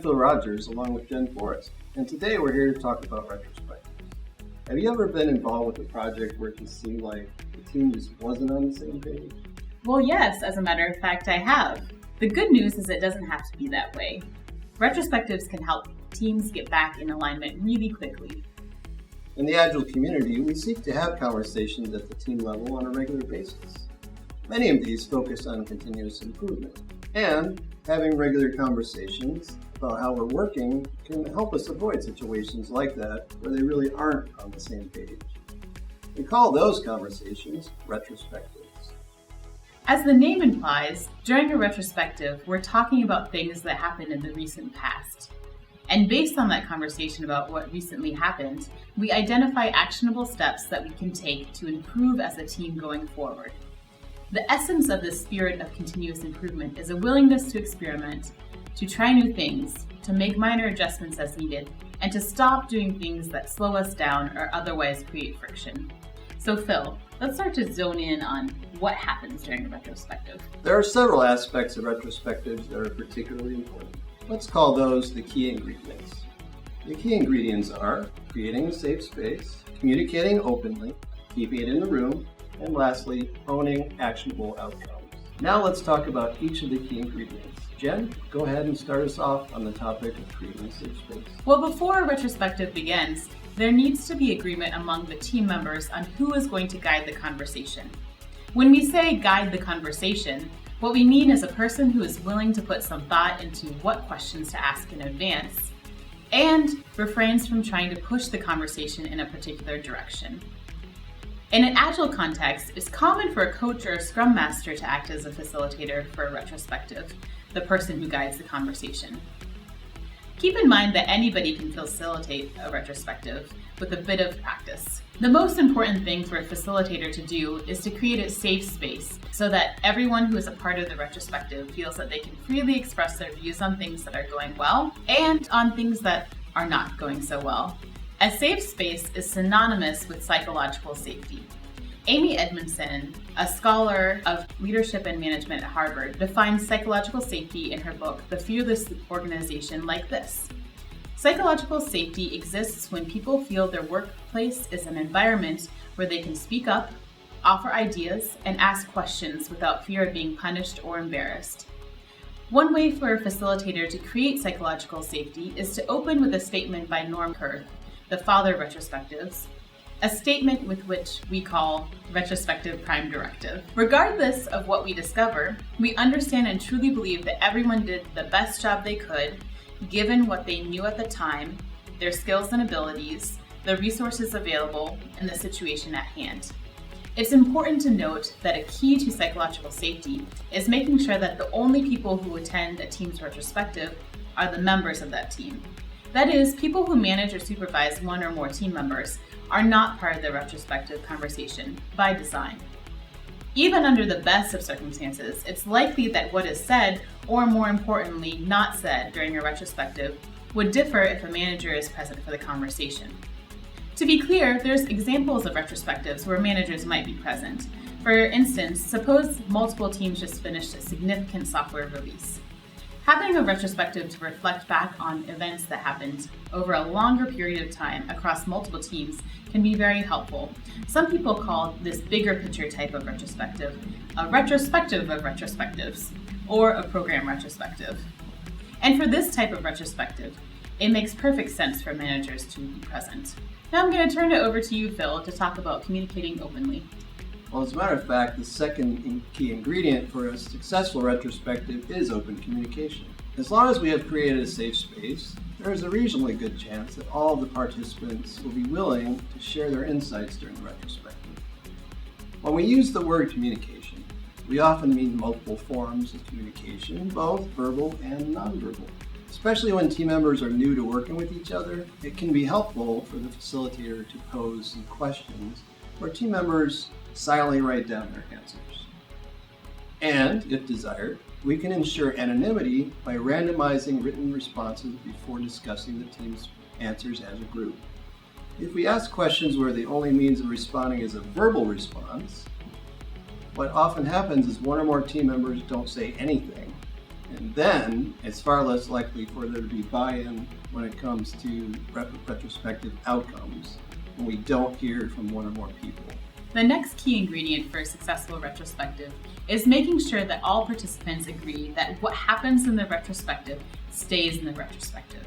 Phil Rogers along with Jenn Forrest, and today we're here to talk about retrospectives. Have you ever been involved with a project where it just seemed like the team just wasn't on the same page? Well, yes, as a matter of fact, I have. The good news is it doesn't have to be that way. Retrospectives can help teams get back in alignment really quickly. In the Agile community, we seek to have conversations at the team level on a regular basis. Many of these focus on continuous improvement, and having regular conversations about how we're working can help us avoid situations like that where they really aren't on the same page. We call those conversations retrospectives. As the name implies, during a retrospective, we're talking about things that happened in the recent past. And based on that conversation about what recently happened, we identify actionable steps that we can take to improve as a team going forward. The essence of this spirit of continuous improvement is a willingness to experiment, to try new things, to make minor adjustments as needed, and to stop doing things that slow us down or otherwise create friction. So Phil, let's start to zone in on what happens during a retrospective. There are several aspects of retrospectives that are particularly important. Let's call those the key ingredients. The key ingredients are creating a safe space, communicating openly, keeping it in the room, and lastly, owning actionable outcomes. Now let's talk about each of the key ingredients. Jenn, go ahead and start us off on the topic of creating a safe space. Well, before a retrospective begins, there needs to be agreement among the team members on who is going to guide the conversation. When we say guide the conversation, what we mean is a person who is willing to put some thought into what questions to ask in advance and refrains from trying to push the conversation in a particular direction. In an Agile context, it's common for a coach or a scrum master to act as a facilitator for a retrospective, the person who guides the conversation. Keep in mind that anybody can facilitate a retrospective with a bit of practice. The most important thing for a facilitator to do is to create a safe space so that everyone who is a part of the retrospective feels that they can freely express their views on things that are going well and on things that are not going so well. A safe space is synonymous with psychological safety. Amy Edmondson, a scholar of leadership and management at Harvard, defines psychological safety in her book, The Fearless Organization, like this. Psychological safety exists when people feel their workplace is an environment where they can speak up, offer ideas, and ask questions without fear of being punished or embarrassed. One way for a facilitator to create psychological safety is to open with a statement by Norm Kurth, the father of retrospectives, a statement with which we call retrospective prime directive. Regardless of what we discover, we understand and truly believe that everyone did the best job they could, given what they knew at the time, their skills and abilities, the resources available, and the situation at hand. It's important to note that a key to psychological safety is making sure that the only people who attend a team's retrospective are the members of that team. That is, people who manage or supervise one or more team members are not part of the retrospective conversation by design. Even under the best of circumstances, it's likely that what is said, or more importantly, not said during a retrospective, would differ if a manager is present for the conversation. To be clear, there's examples of retrospectives where managers might be present. For instance, suppose multiple teams just finished a significant software release. Having a retrospective to reflect back on events that happened over a longer period of time across multiple teams can be very helpful. Some people call this bigger picture type of retrospective a retrospective of retrospectives, or a program retrospective. And for this type of retrospective, it makes perfect sense for managers to be present. Now I'm going to turn it over to you, Phil, to talk about communicating openly. Well, as a matter of fact, the second key ingredient for a successful retrospective is open communication. As long as we have created a safe space, there is a reasonably good chance that all of the participants will be willing to share their insights during the retrospective. When we use the word communication, we often mean multiple forms of communication, both verbal and nonverbal. Especially when team members are new to working with each other, it can be helpful for the facilitator to pose some questions where team members silently write down their answers. And, if desired, we can ensure anonymity by randomizing written responses before discussing the team's answers as a group. If we ask questions where the only means of responding is a verbal response, what often happens is one or more team members don't say anything, And then it's far less likely for there to be buy-in when it comes to retrospective outcomes when we don't hear from one or more people. The next key ingredient for a successful retrospective is making sure that all participants agree that what happens in the retrospective stays in the retrospective.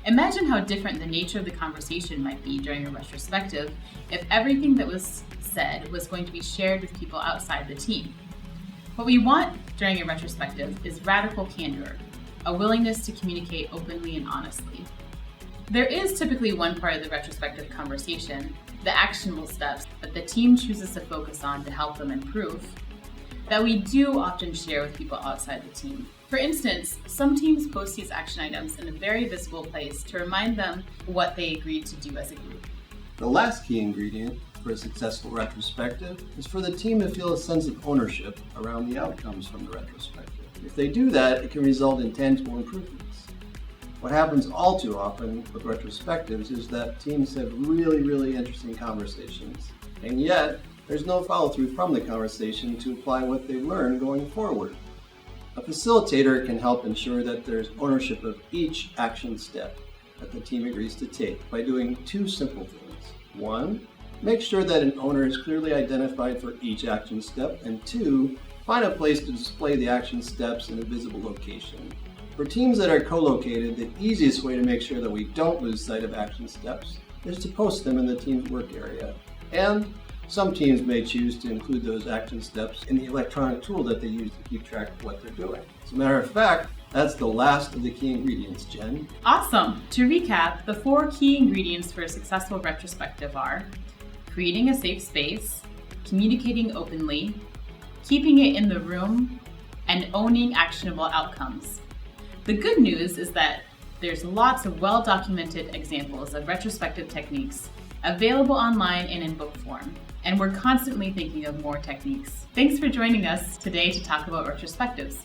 Imagine how different the nature of the conversation might be during a retrospective if everything that was said was going to be shared with people outside the team. What we want during a retrospective is radical candor, a willingness to communicate openly and honestly. There is typically one part of the retrospective conversation, the actionable steps that the team chooses to focus on to help them improve, that we do often share with people outside the team. For instance, some teams post these action items in a very visible place to remind them what they agreed to do as a group. The last key ingredient for a successful retrospective is for the team to feel a sense of ownership around the outcomes from the retrospective. If they do that, it can result in tangible improvements. What happens all too often with retrospectives is that teams have really interesting conversations, and yet there's no follow-through from the conversation to apply what they've learned going forward. A facilitator can help ensure that there's ownership of each action step that the team agrees to take by doing two simple things. One, make sure that an owner is clearly identified for each action step, and two, find a place to display the action steps in a visible location. For teams that are co-located, the easiest way to make sure that we don't lose sight of action steps is to post them in the team's work area. And some teams may choose to include those action steps in the electronic tool that they use to keep track of what they're doing. As a matter of fact, that's the last of the key ingredients, Jen. Awesome! To recap, the 4 key ingredients for a successful retrospective are creating a safe space, communicating openly, keeping it in the room, and owning actionable outcomes. The good news is that there's lots of well-documented examples of retrospective techniques available online and in book form, and we're constantly thinking of more techniques. Thanks for joining us today to talk about retrospectives.